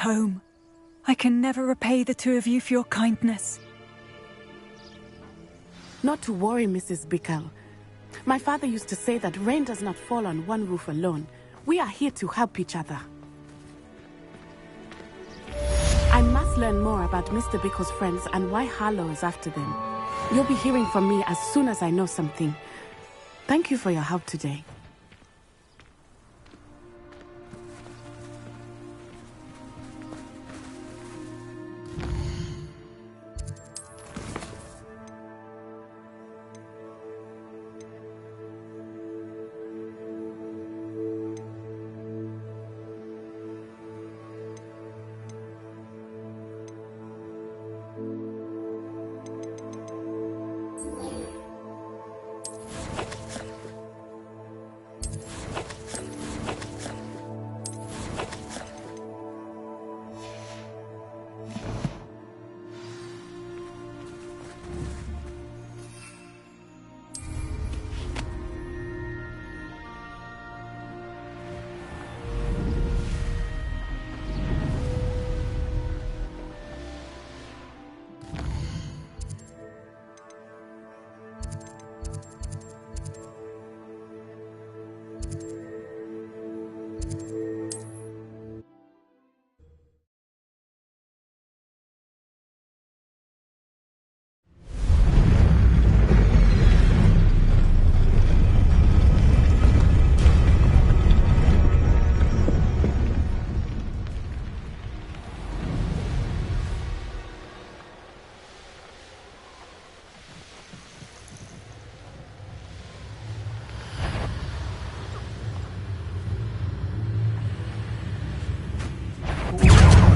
Home. I can never repay the two of you for your kindness. Not to worry, Mrs. Bickle. My father used to say that rain does not fall on one roof alone. We are here to help each other. I must learn more about Mr. Bickle's friends and why Harlow is after them. You'll be hearing from me as soon as I know something. Thank you for your help today.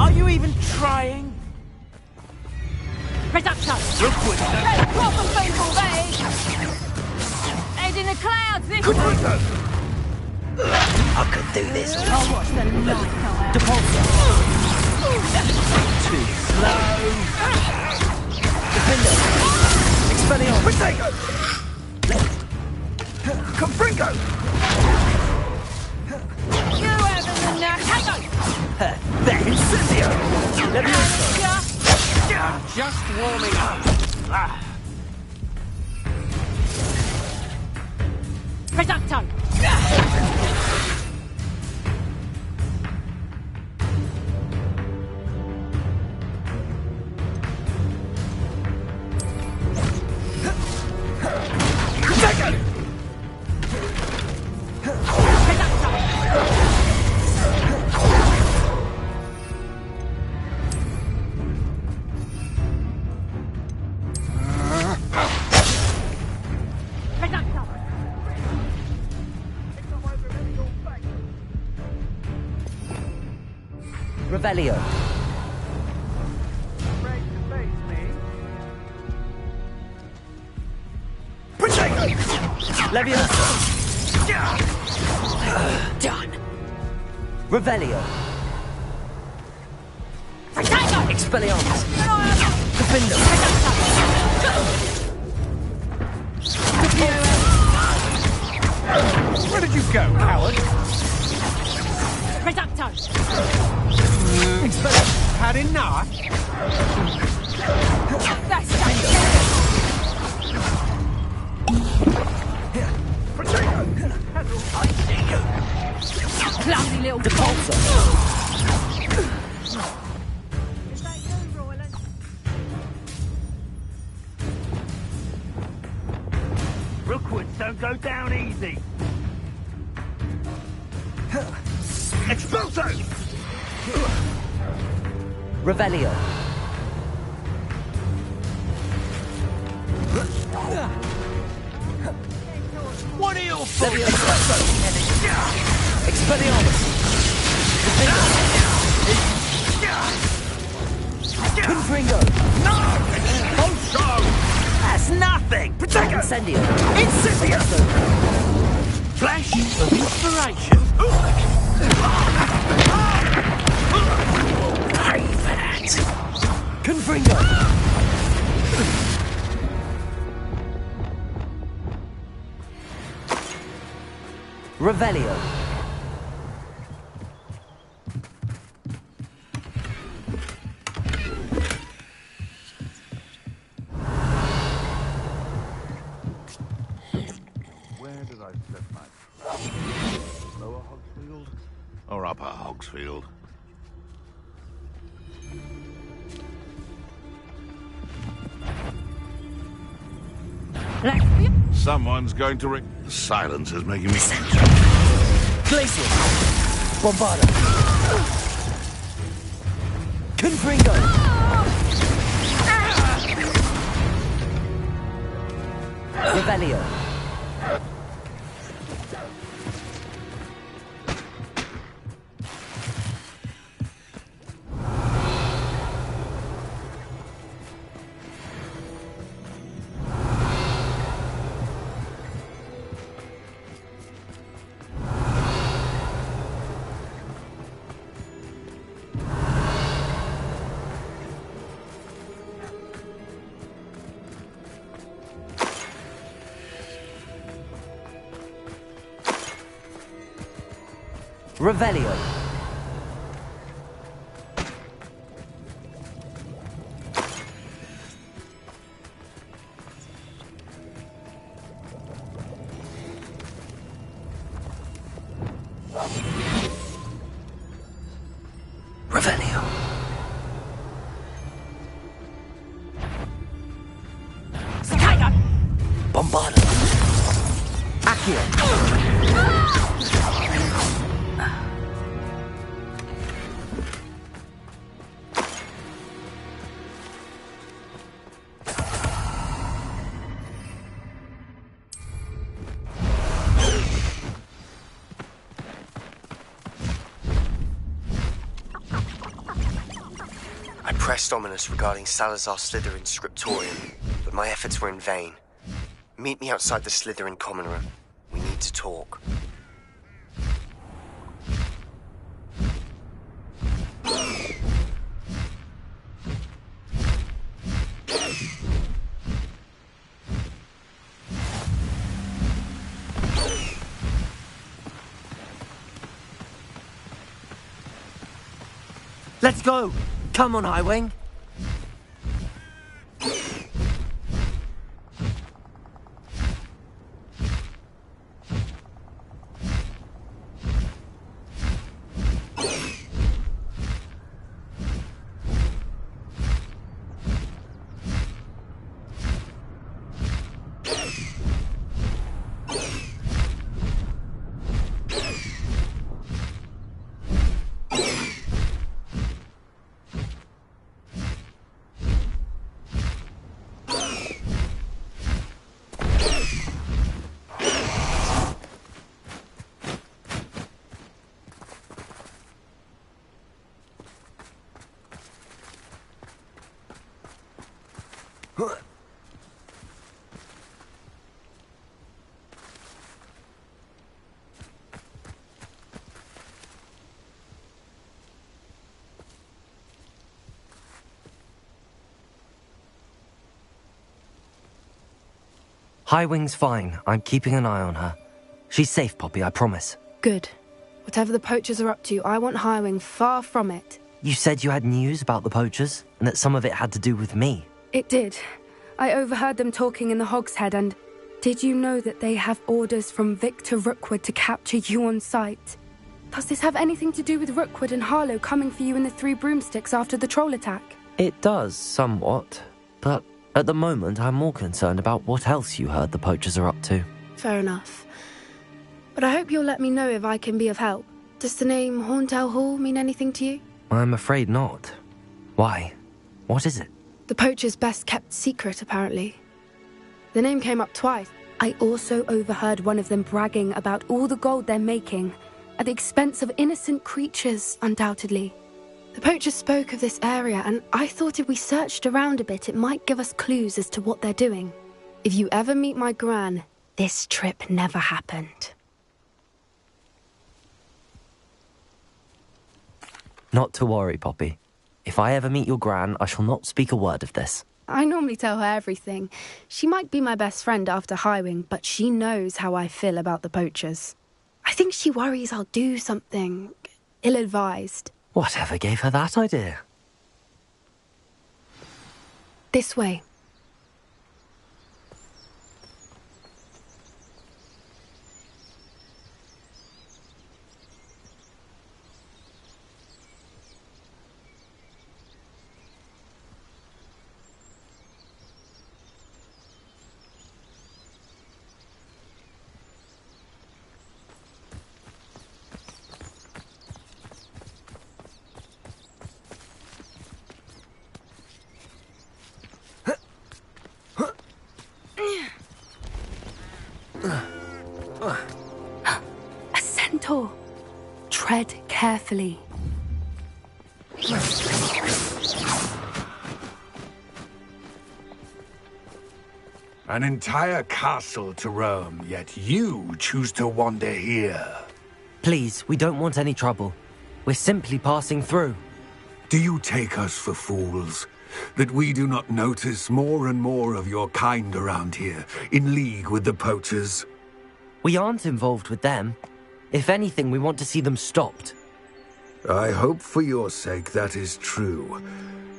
Are you even trying? Reduction! Liquid! Proper people, they! Head in the clouds, this Good way! window! I could do this. I'll watch the light go out. Depulsor! Too slow! Defender! Expelliarmus! Protego! Confringo! You having the nerve? Tango! There! Incendio! Leviosa! I'm just warming up. Reducto! Revelio. Protego! Leviosa. Done! Revelio. Tango! Expelliarmus. Defender. Where did you go, coward? Reducto! Had enough? That's it! Protego! Clumsy little Depulsor. Rookwoods don't go down easy. Expulso! Revelio. What are your thoughts? Expelliarmus. Defender. Confringo. No! Expulso! That's nothing! Protego! Incendio. Incendio! Flash of inspiration. Pay for that. Confringo. Revelio. I set my lower Hogsfield or upper Hogsfield? Someone's going to The silence is making me... Glacial! Bombarda! Confringo! Revelio! Revelio. Revelio. Bombarda. Accio. I pressed Ominous regarding Salazar Slytherin's scriptorium, but my efforts were in vain. Meet me outside the Slytherin common room. We need to talk. Let's go! Come on, Highwing! Highwing's fine. I'm keeping an eye on her. She's safe, Poppy, I promise. Good. Whatever the poachers are up to, I want Highwing far from it. You said you had news about the poachers, and that some of it had to do with me. It did. I overheard them talking in the Hogshead, and did you know that they have orders from Victor Rookwood to capture you on sight? Does this have anything to do with Rookwood and Harlow coming for you in the Three Broomsticks after the troll attack? It does, somewhat. But at the moment, I'm more concerned about what else you heard the poachers are up to. Fair enough. But I hope you'll let me know if I can be of help. Does the name Horntail Hall mean anything to you? I'm afraid not. Why? What is it? The poacher's best kept secret, apparently. The name came up twice. I also overheard one of them bragging about all the gold they're making, at the expense of innocent creatures, undoubtedly. The poacher spoke of this area, and I thought if we searched around a bit, it might give us clues as to what they're doing. If you ever meet my gran, this trip never happened. Not to worry, Poppy. If I ever meet your gran, I shall not speak a word of this. I normally tell her everything. She might be my best friend after Highwing, but she knows how I feel about the poachers. I think she worries I'll do something ill-advised. Whatever gave her that idea? This way. gentle. Tread carefully. An entire castle to roam, yet you choose to wander here. Please, we don't want any trouble. We're simply passing through. Do you take us for fools? That we do not notice more and more of your kind around here, in league with the poachers? We aren't involved with them. If anything, we want to see them stopped. I hope for your sake that is true.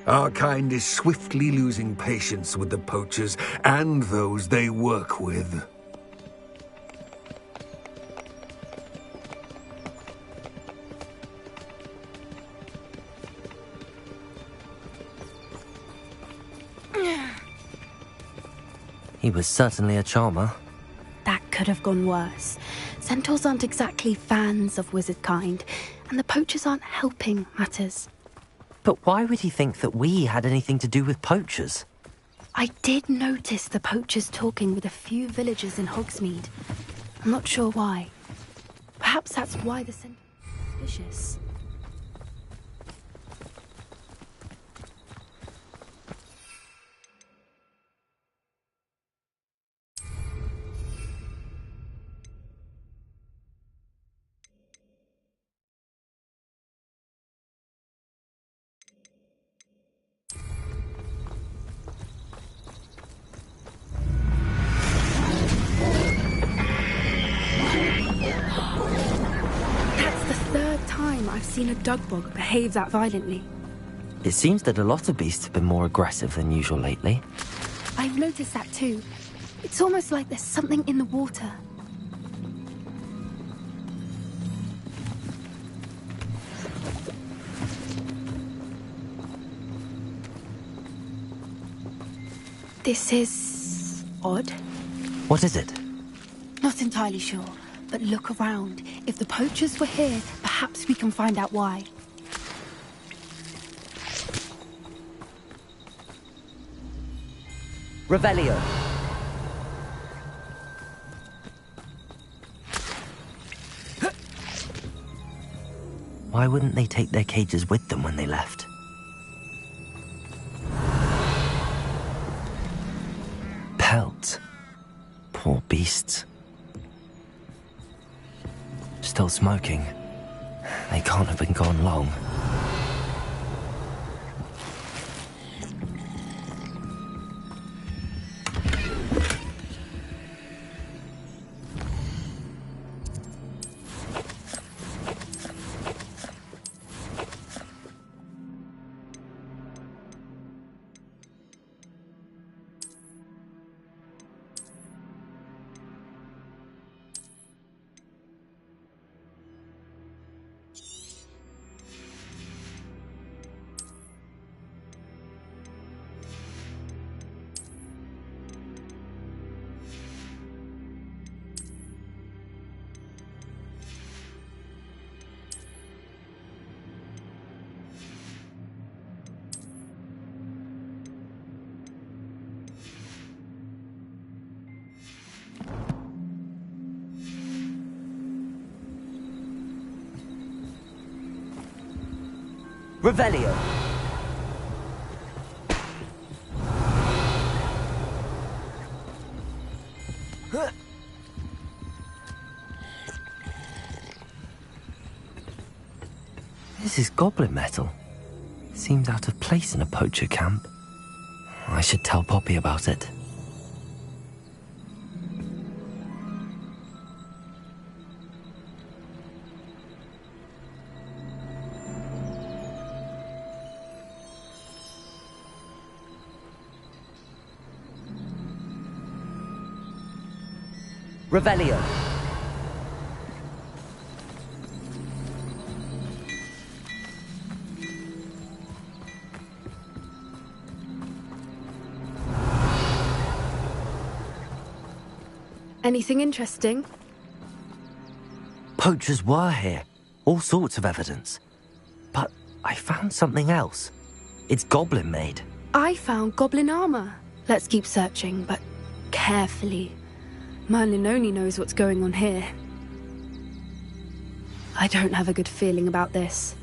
Our kind is swiftly losing patience with the poachers and those they work with. He was certainly a charmer. That could have gone worse. Centaurs aren't exactly fans of wizard kind, and the poachers aren't helping matters. But why would he think that we had anything to do with poachers? I did notice the poachers talking with a few villagers in Hogsmeade. I'm not sure why. Perhaps that's why the Centaurs are suspicious. I've seen a Dugbog behave that violently. It seems that a lot of beasts have been more aggressive than usual lately. I've noticed that too. It's almost like there's something in the water. This is odd. What is it? Not entirely sure. But look around. If the poachers were here, perhaps we can find out why. Revelio. Why wouldn't they take their cages with them when they left? Pelts. Poor beasts. Still smoking. They can't have been gone long. Revelio. This is goblin metal. Seems out of place in a poacher camp. I should tell Poppy about it. Revelio. Anything interesting? Poachers were here. All sorts of evidence. But I found something else. It's goblin made. I found goblin armor. Let's keep searching, but carefully. Merlin only knows what's going on here. I don't have a good feeling about this.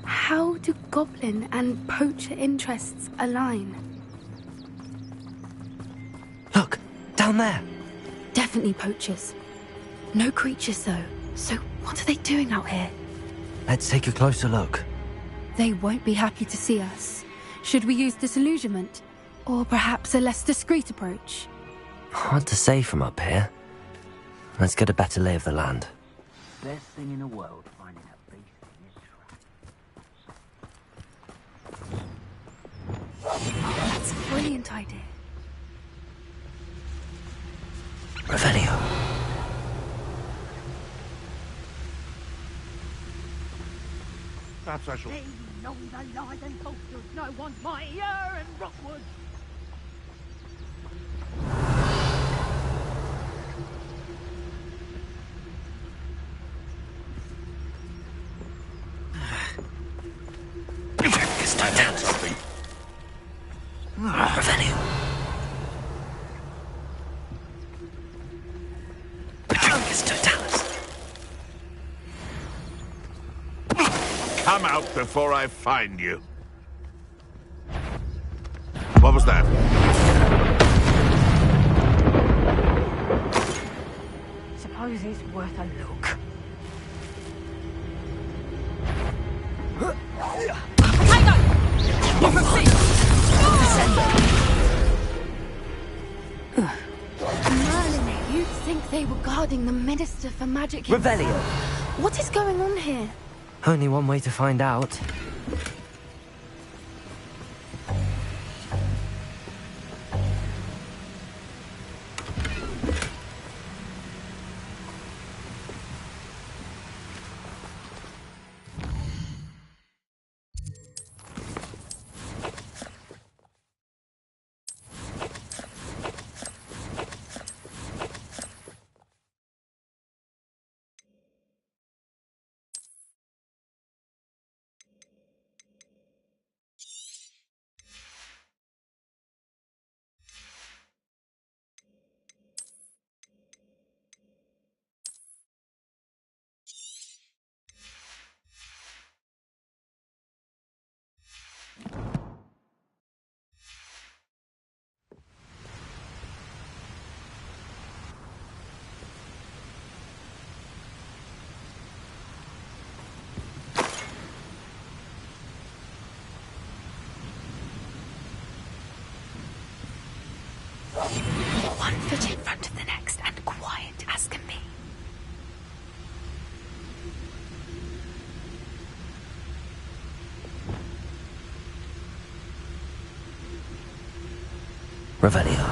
How do goblin and poacher interests align? Look, down there. Definitely poachers. No creatures, though. So what are they doing out here? Let's take a closer look. They won't be happy to see us. Should we use disillusionment? Or perhaps a less discreet approach? Hard to say from up here. Let's get a better lay of the land. Best thing in the world, finding a beast in this trap. That's a brilliant idea. Revelio. Perhaps I shall... Ding dong, the lies and posters, no one's mightier in Rookwood. Something. Revelio. Petrungus Totalis. Come out before I find you. What was that? Suppose it's worth a look. Merlin, you'd think they were guarding the Minister for Magic himself. Revelio. What is going on here? Only one way to find out. One foot in front of the next and quiet as can be. Revelio.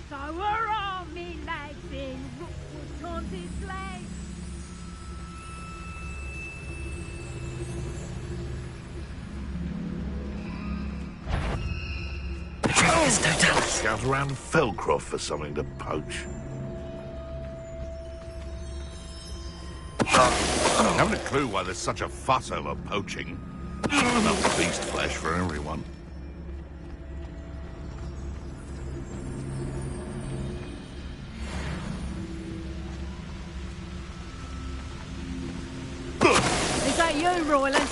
So are all me lads in Rookwood's haunted place. Petrungus Totalis. Scout around Felcroft for something to poach. Haven't a clue why there's such a fuss over poaching. Enough beast flesh for everyone. Is that you, Royland?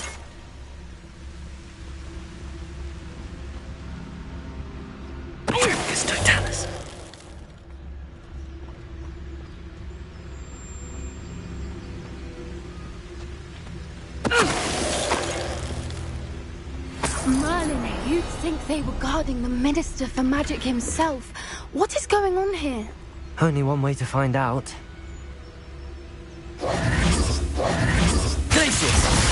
Petrungus Totalis. Merlin, you'd think they were guarding the Minister for Magic himself. What is going on here? Only one way to find out. Glacius!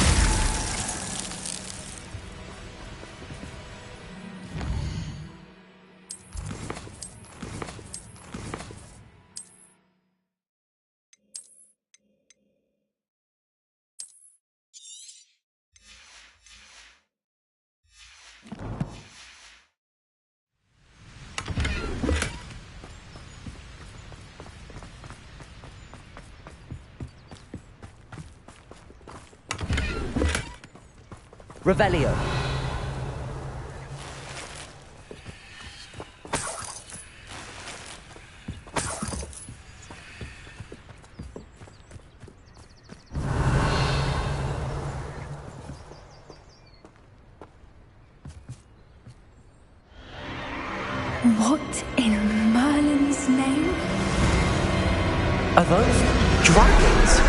Revelio. What in Merlin's name? Are those dragons?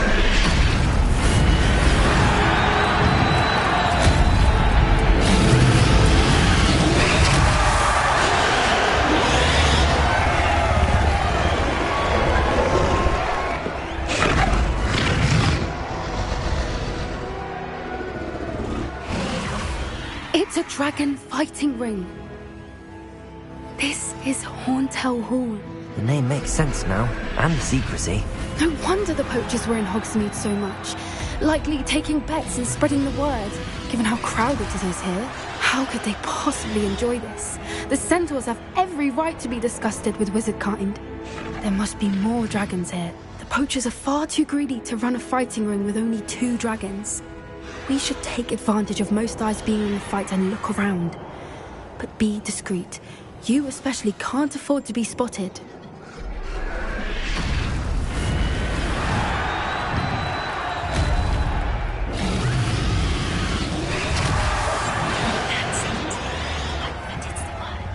It's a dragon fighting ring. This is Horntail Hall. The name makes sense now, and the secrecy. No wonder the poachers were in Hogsmeade so much. Likely taking bets and spreading the word, given how crowded it is here. How could they possibly enjoy this? The centaurs have every right to be disgusted with wizard kind. There must be more dragons here. The poachers are far too greedy to run a fighting ring with only 2 dragons. We should take advantage of most eyes being in the fight and look around. But be discreet. You especially can't afford to be spotted. That's it. That is the word.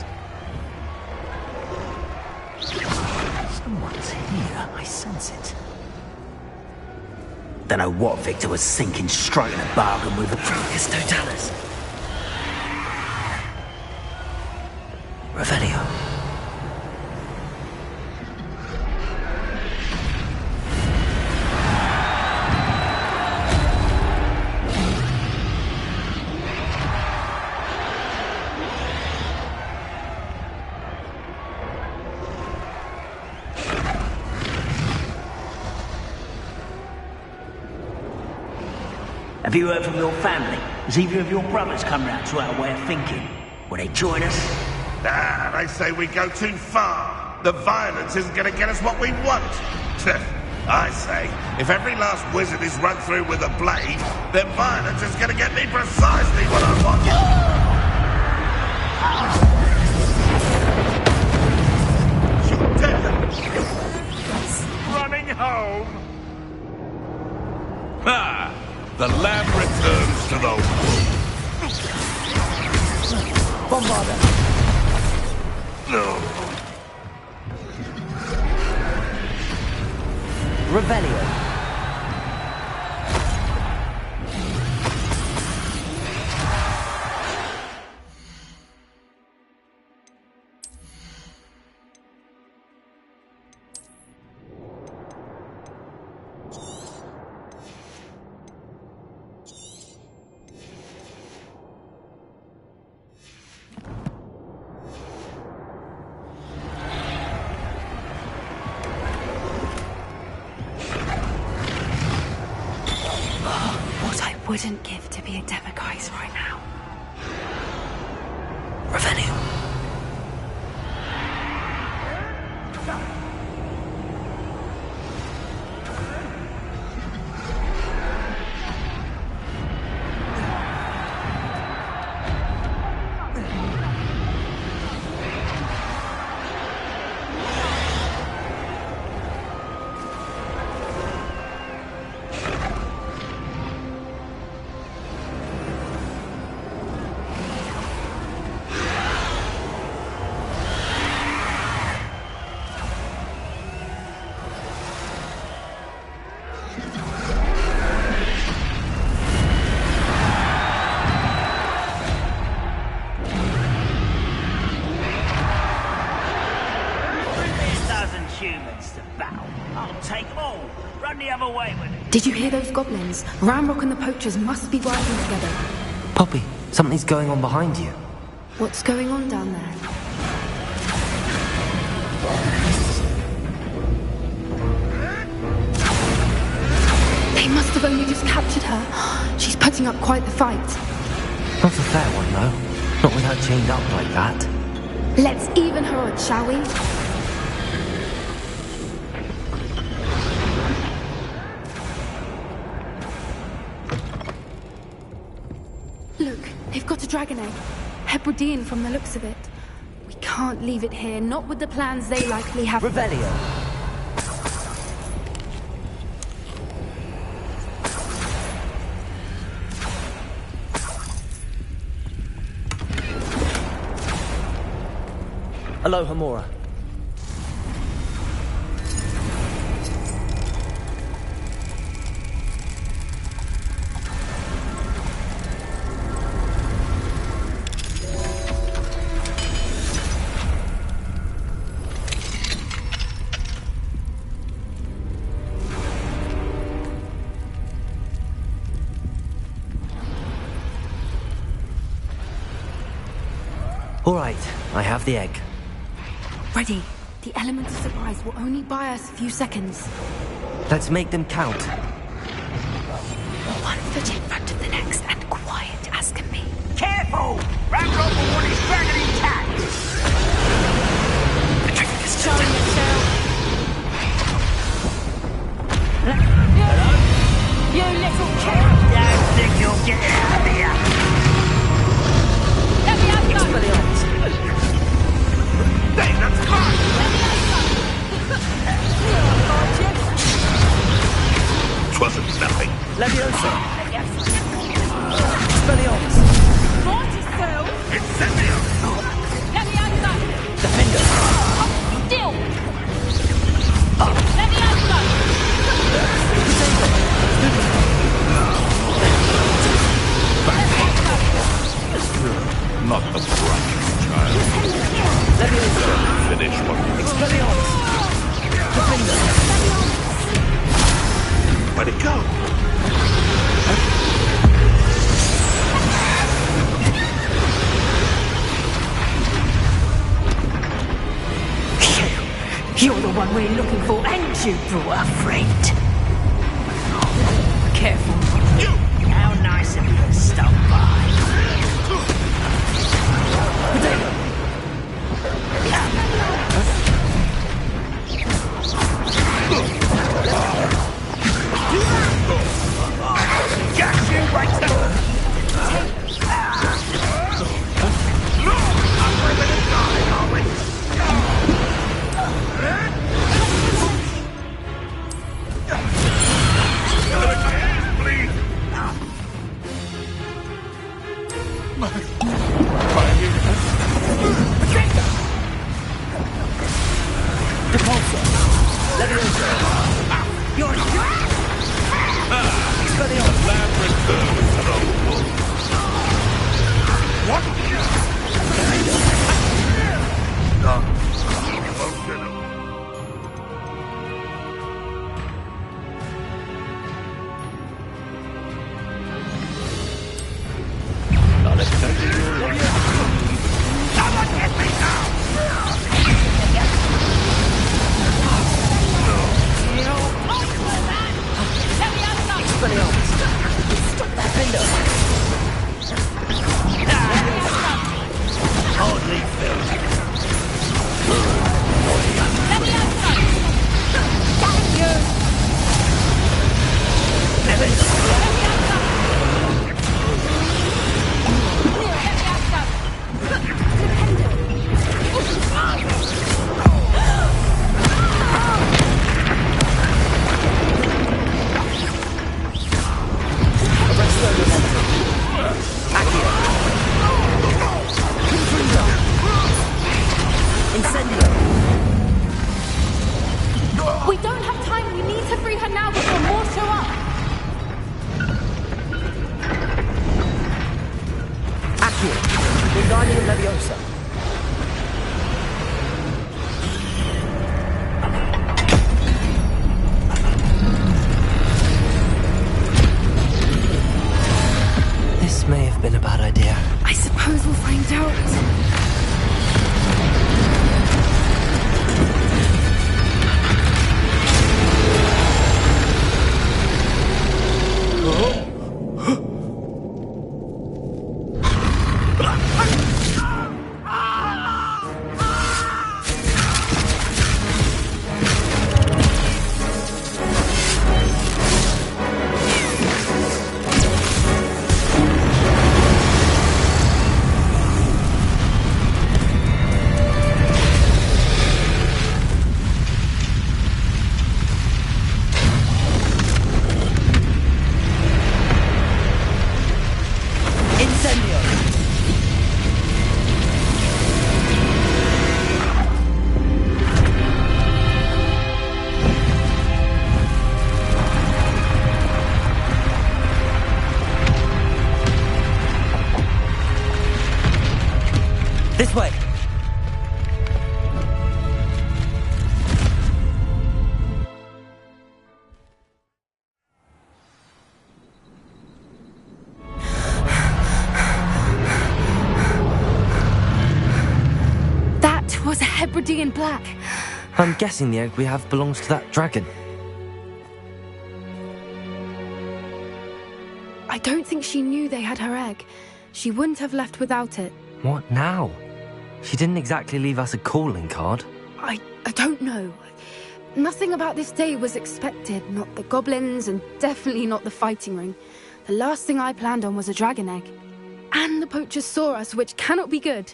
Someone's here. I sense it. Don't know what Victor was thinking, striking a bargain with a Crocus Totalis. Revelio. Have you heard from your family? Has either of your brothers come round to our way of thinking? Will they join us? Ah, they say we go too far. The violence isn't going to get us what we want. I say, if every last wizard is run through with a blade, then violence is going to get me precisely what I want. You're dead. Running home. Ah, the lamb returns to the wolf. Bombarda. No. Revelio. Wouldn't give to be a Demiguise right now. Revelio. on, take them all. Run the other way with it. Did you hear those goblins? Ramrock and the poachers must be working together. Poppy, something's going on behind you. What's going on down there? They must have only just captured her. She's putting up quite the fight. Not a fair one, though. Not with her chained up like that. Let's even her odds, shall we? Look, they've got a dragon egg. Hebridean from the looks of it. We can't leave it here, not with the plans they likely have. Revelio. Hello, Hamura. All right, I have the egg. Ready. The element of surprise will only buy us a few seconds. Let's make them count. One foot in front of the next and quiet as can be. Careful! Ramrock will want his dragon intact! The dragon is Show yourself. Hello? You little carrot. Don't think you'll get out of here! Let me have some. Hey, that's fine! Twasn't nothing. Leviosa! Expelliarmus! Mortisel. Incendio! Let me have some. Defender! Still. Let me have some. Not the bright child. Leviosa! Finish what you Expelliarmus! Defender! Where'd it go? You're the one we're looking for, and you brought a friend. Careful. How nice of you to stop by. Got you right there! No! I'm living and dying, are we? Please! Repulsor! Leviosa! You're Expelliarmus! Lab returns to the wolf. What? Emotional. Someone get me now! Expelliarmus! Stop that window! Hardly filled. Let me have some. Thank you. Let me have some. Incendio! We don't have time. We need to free her now before more show up. Accio! Wingardium Leviosa! been a bad idea. I suppose we'll find out. This way! That was a Hebridean black. I'm guessing the egg we have belongs to that dragon. I don't think she knew they had her egg. She wouldn't have left without it. What now? She didn't exactly leave us a calling card. I don't know. Nothing about this day was expected. Not the goblins, and definitely not the fighting ring. The last thing I planned on was a dragon egg. And the poachers saw us, which cannot be good.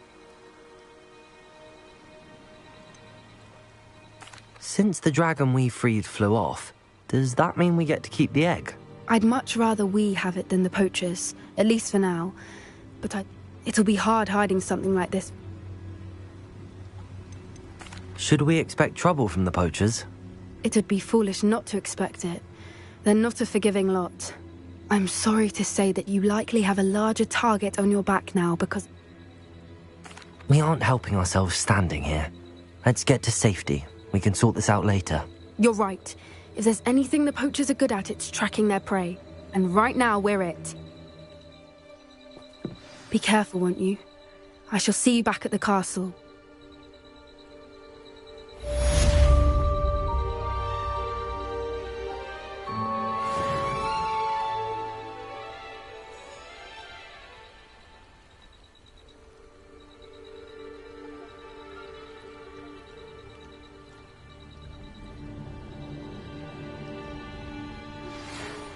Since the dragon we freed flew off, does that mean we get to keep the egg? I'd much rather we have it than the poachers, at least for now. But it'll be hard hiding something like this. Should we expect trouble from the poachers? It'd be foolish not to expect it. They're not a forgiving lot. I'm sorry to say that you likely have a larger target on your back now because... We aren't helping ourselves standing here. Let's get to safety. We can sort this out later. You're right. If there's anything the poachers are good at, it's tracking their prey. And right now, we're it. Be careful, won't you? I shall see you back at the castle.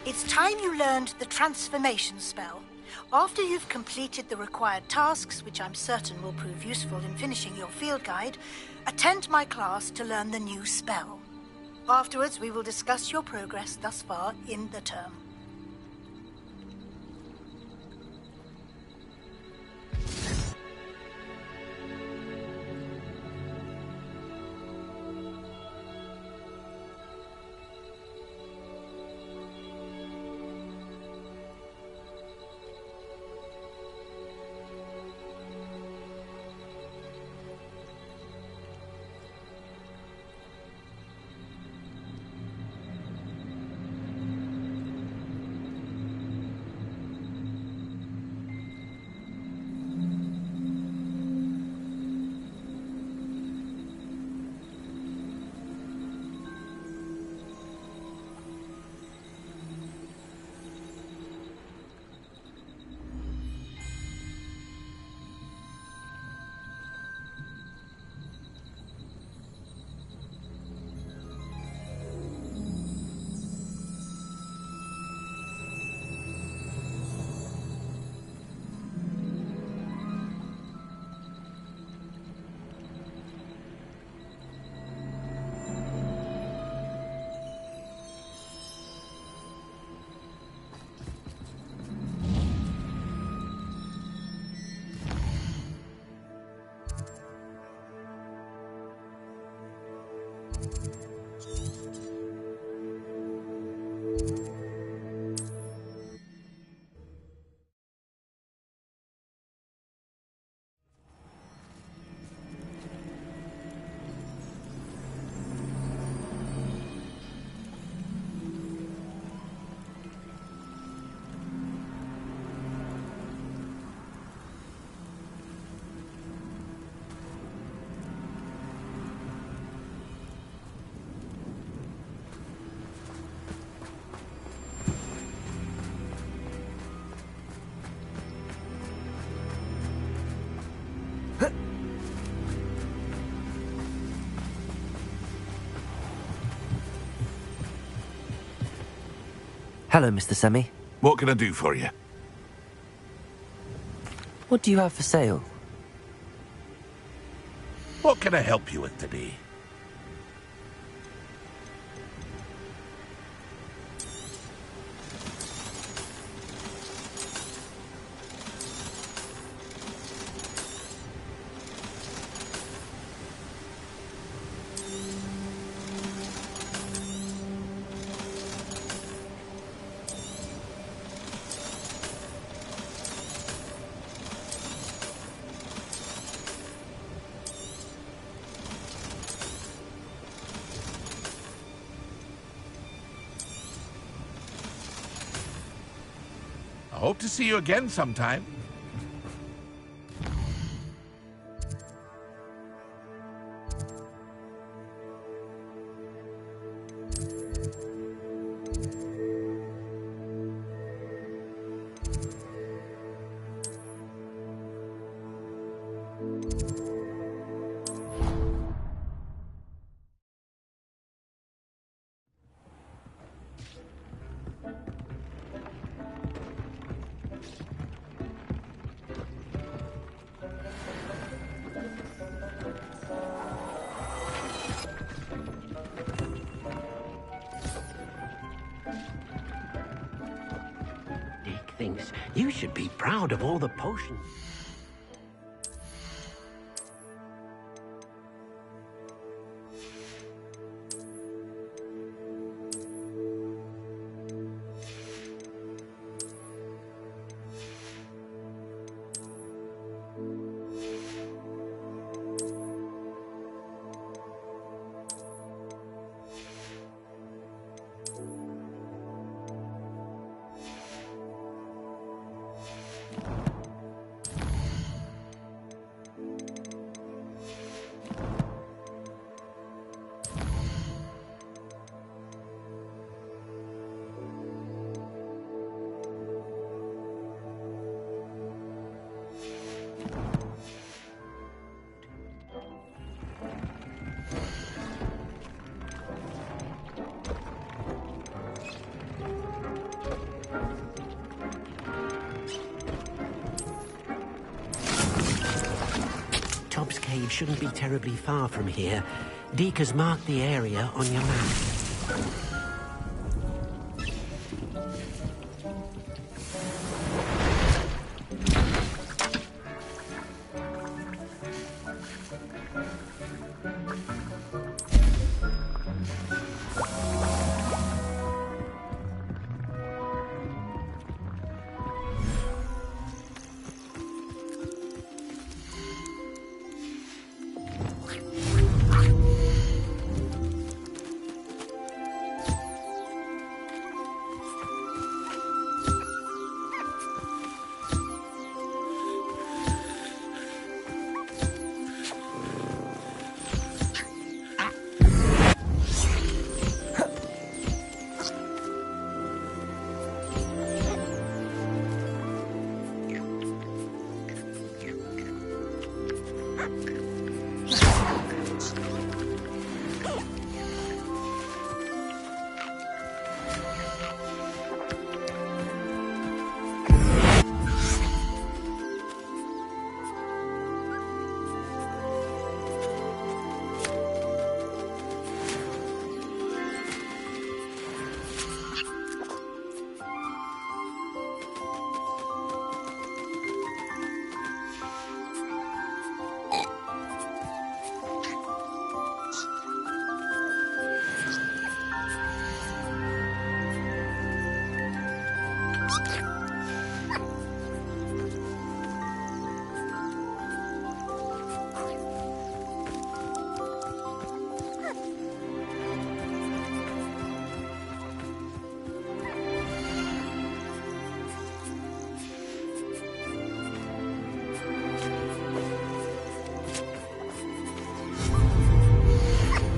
It's time you learned the transformation spell. After you've completed the required tasks, which I'm certain will prove useful in finishing your field guide, attend my class to learn the new spell. Afterwards, we will discuss your progress thus far in the term. Hello, Mr. Semi. What can I do for you? What do you have for sale? What can I help you with today? I hope to see you again sometime. Thinks you should be proud of all the potions. Tobbs Cave shouldn't be terribly far from here. Deke has marked the area on your map.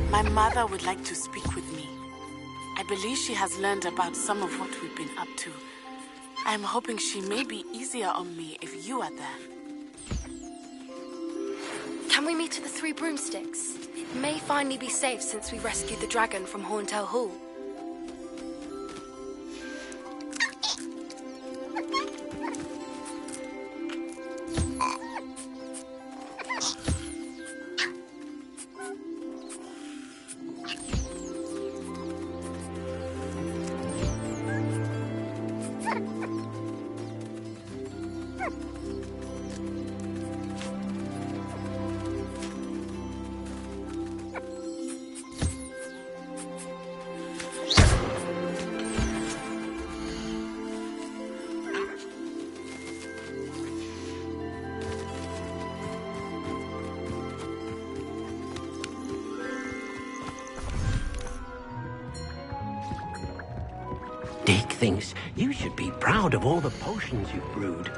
My mother would like to speak with me. I believe she has learned about some of what we've been up to. I'm hoping she may be easier on me if you are there. Can we meet at the Three Broomsticks? It may finally be safe since we rescued the dragon from Horntail Hall. Deek thinks you should be proud of all the potions you've brewed.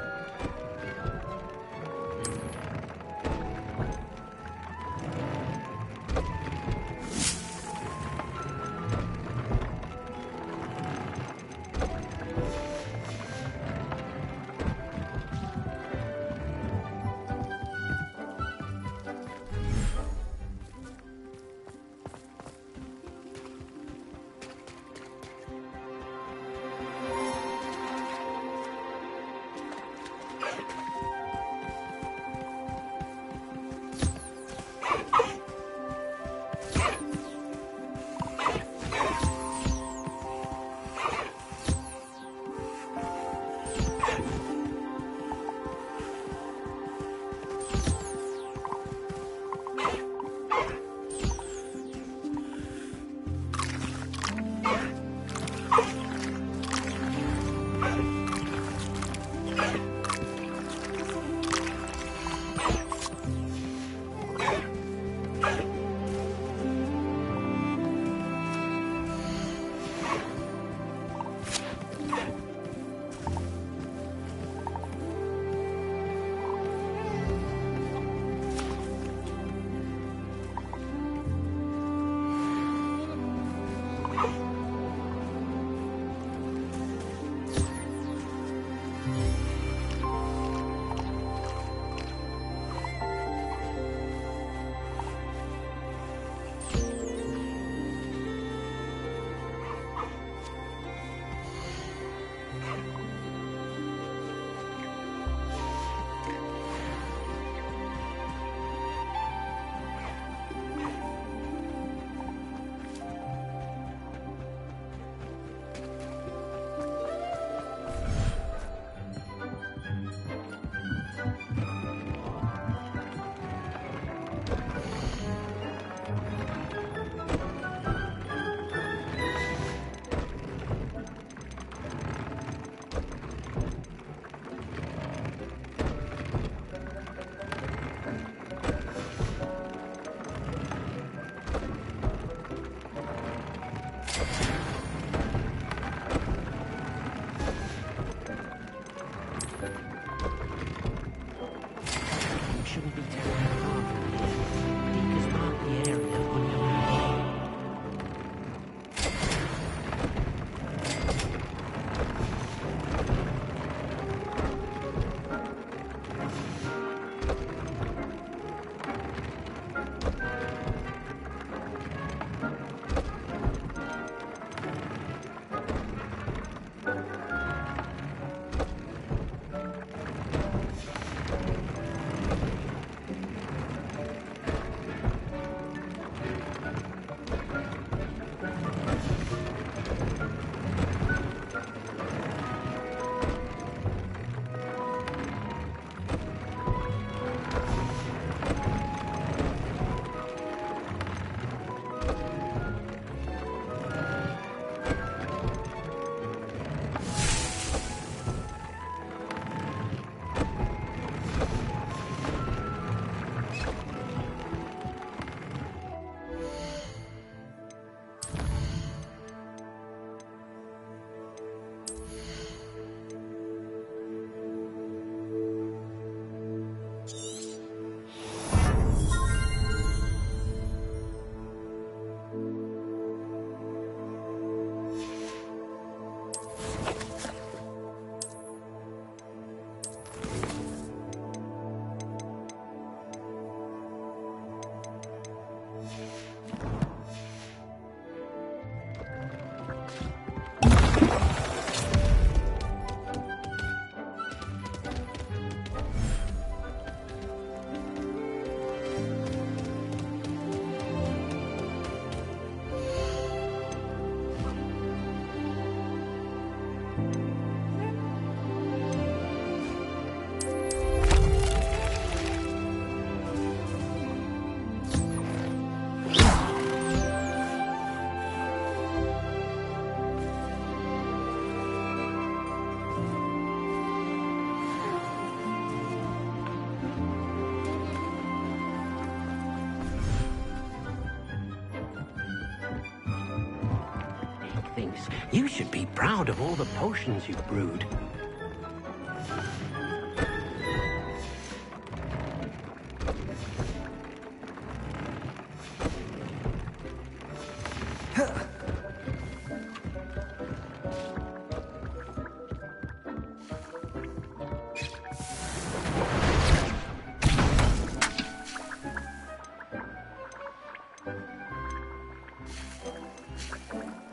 nice. You should be proud of all the potions you've brewed.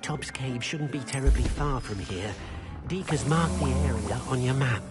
Tobbs Cave shouldn't be terribly far from here. Deke has marked the area on your map.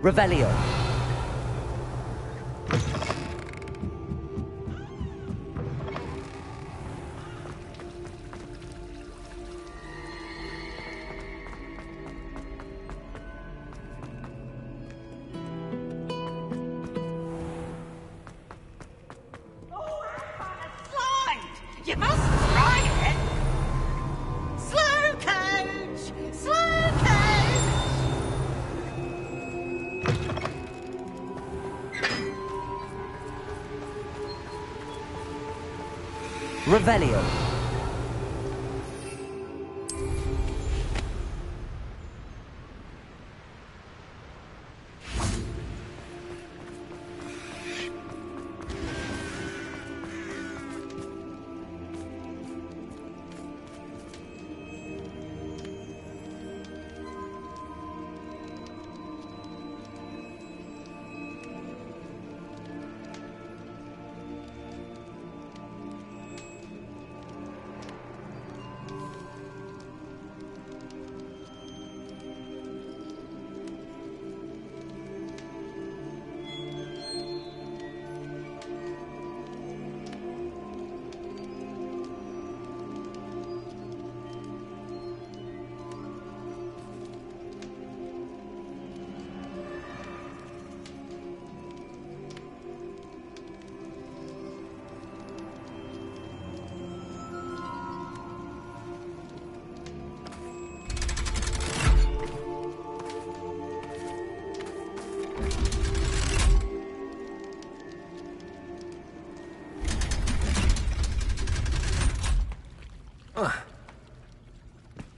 Revelio. You must try it! Slow coach! Slow coach! Revelio.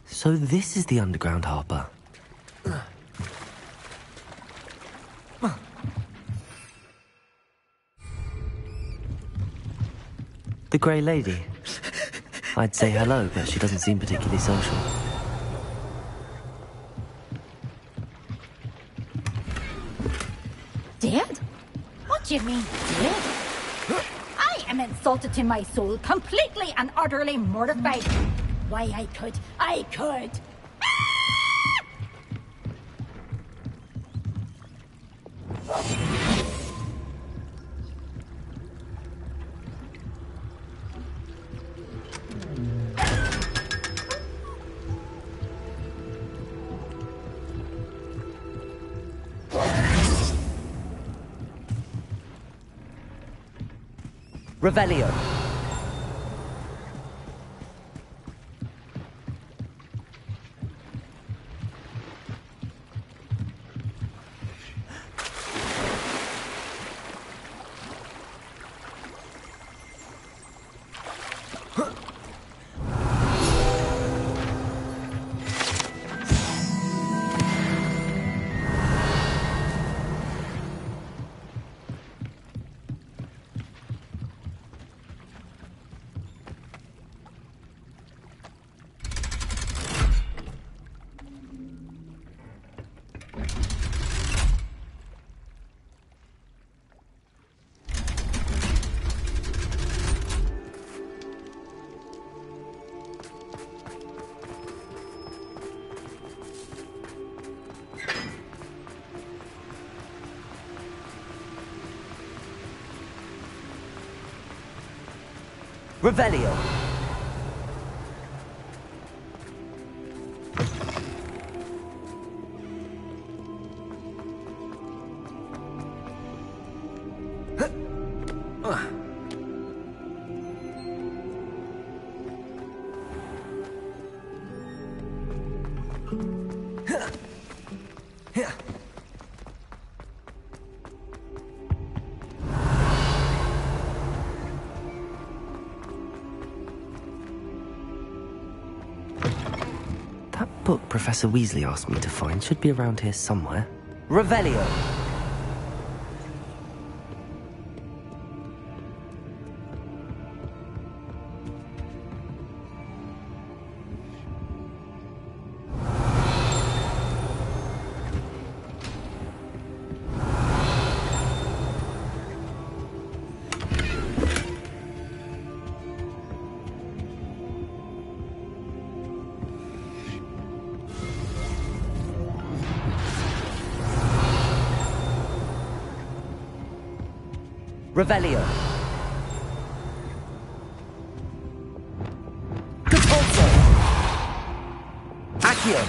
So this is the underground harbour. The Grey Lady. I'd say hello, but she doesn't seem particularly social. Dead? What do you mean, dead? I am insulted to my soul, completely and utterly mortified. Why, I could. Revelio. Revelio. That book Professor Weasley asked me to find should be around here somewhere. Revelio. Revelio. Capulso. Accio.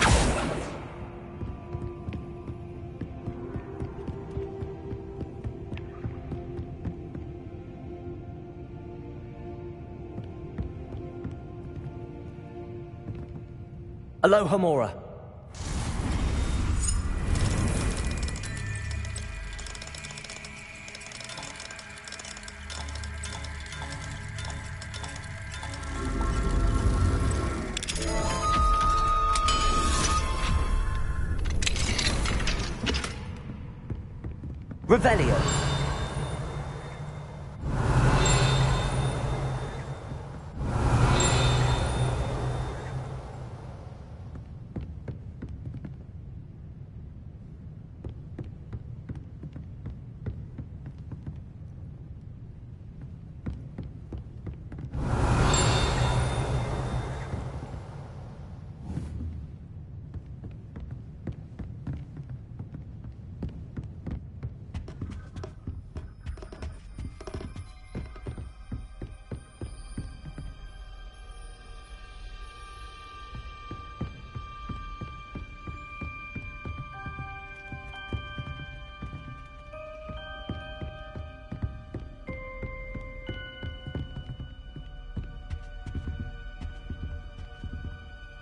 Alohomora. Revelio.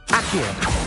Accio.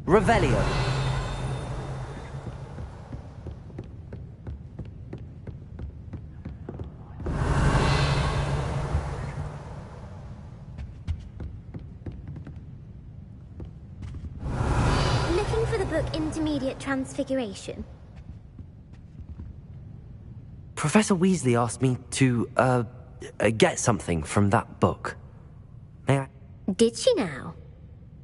Revelio. Looking for the book Intermediate Transfiguration? Professor Weasley asked me to, get something from that book. May I? Did she now?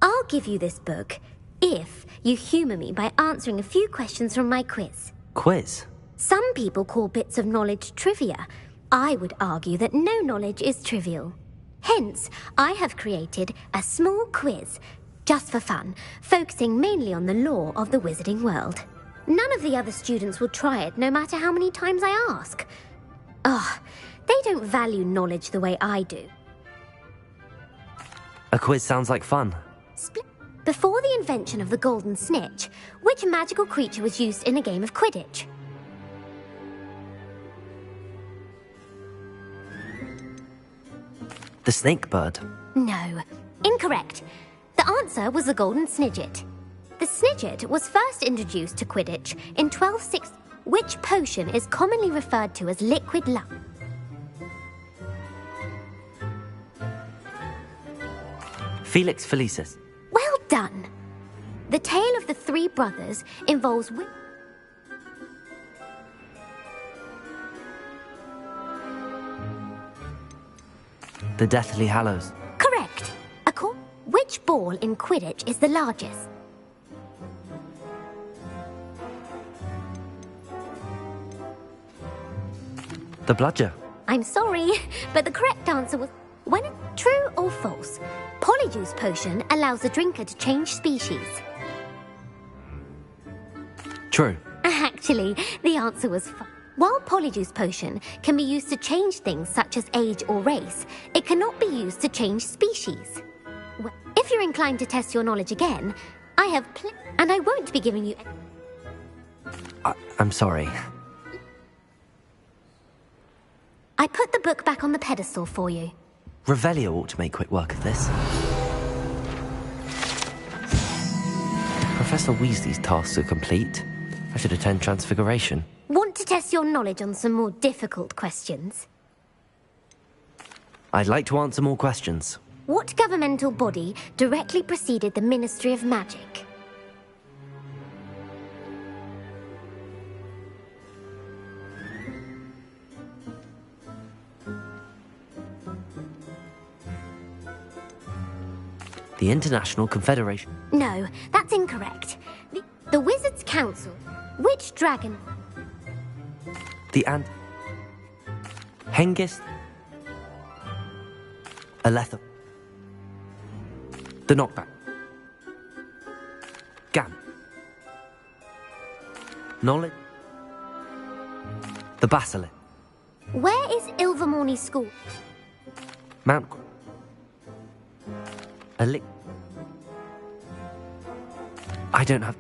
I'll give you this book if you humour me by answering a few questions from my quiz. Quiz? Some people call bits of knowledge trivia. I would argue that no knowledge is trivial. Hence, I have created a small quiz, just for fun, focusing mainly on the lore of the wizarding world. None of the other students will try it, no matter how many times I ask. They don't value knowledge the way I do. A quiz sounds like fun. Before the invention of the Golden Snitch, which magical creature was used in a game of Quidditch? The snake bird. No, incorrect. The answer was the Golden Snidget. The Snidget was first introduced to Quidditch in 1260, which potion is commonly referred to as liquid luck. Felix Felicis. Well done. The tale of the three brothers involves The Deathly Hallows. Correct. Which ball in Quidditch is the largest? The Bludger. I'm sorry, but the correct answer was... When it's true or false, Polyjuice Potion allows the drinker to change species. True. Actually, the answer was false. While Polyjuice Potion can be used to change things such as age or race, it cannot be used to change species. Well, if you're inclined to test your knowledge again, I have and I won't be giving you... I'm sorry. I put the book back on the pedestal for you. Revelio ought to make quick work of this. Professor Weasley's tasks are complete. I should attend Transfiguration. Want to test your knowledge on some more difficult questions? I'd like to answer more questions. What governmental body directly preceded the Ministry of Magic? The International Confederation. No, that's incorrect. The Wizards' Council. Which dragon? The Hengist. Aletha. The Knockback. Gam. Knowledge. The Basilisk. Where is Ilvermorny School? Mount. I don't have...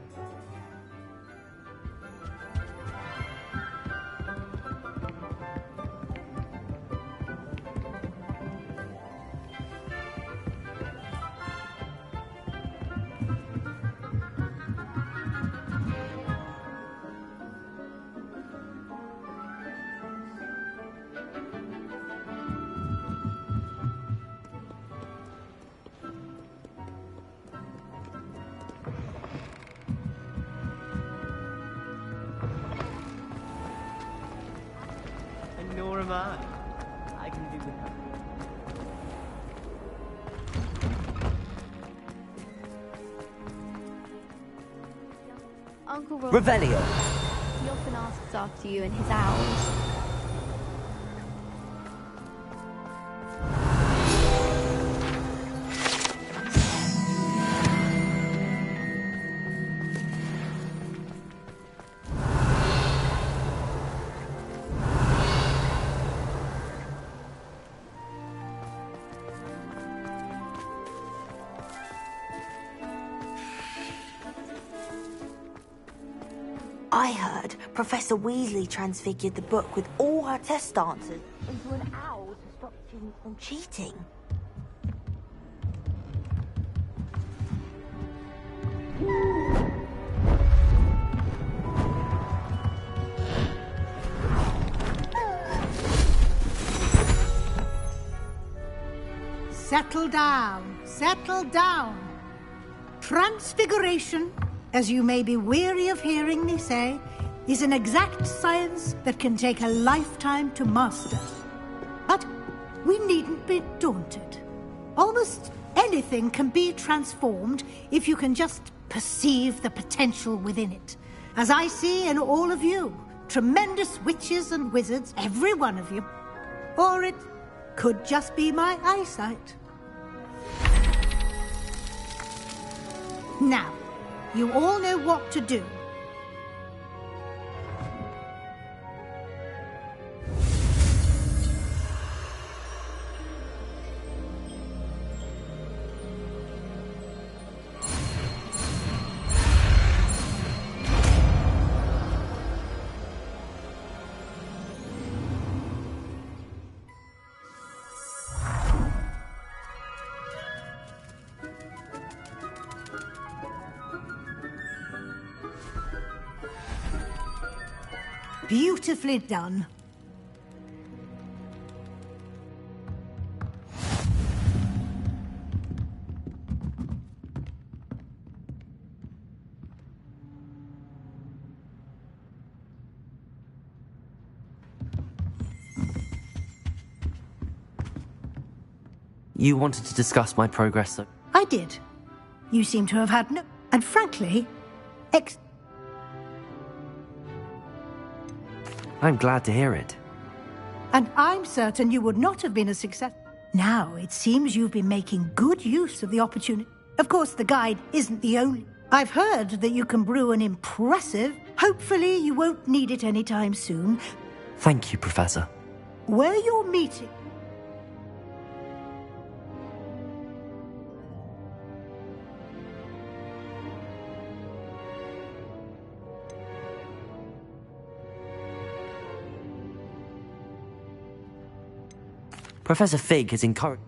Nor am I. I can do without. Uncle Ron. Revelio. He often asks after you and his owls. I heard Professor Weasley transfigured the book with all her test answers into an owl to stop students from cheating. Settle down, settle down. Transfiguration, as you may be weary of hearing me say, is an exact science that can take a lifetime to master. But we needn't be daunted. Almost anything can be transformed if you can just perceive the potential within it. As I see in all of you, tremendous witches and wizards, every one of you. Or it could just be my eyesight. Now, you all know what to do. Beautifully done. You wanted to discuss my progress, so... I did. You seem to have had no... And frankly, I'm glad to hear it. And I'm certain you would not have been a success. Now, it seems you've been making good use of the opportunity. Of course, the guide isn't the only... I've heard that you can brew an impressive... Hopefully, you won't need it anytime soon. Thank you, Professor. Where you're meeting... Professor Fig has encouraged...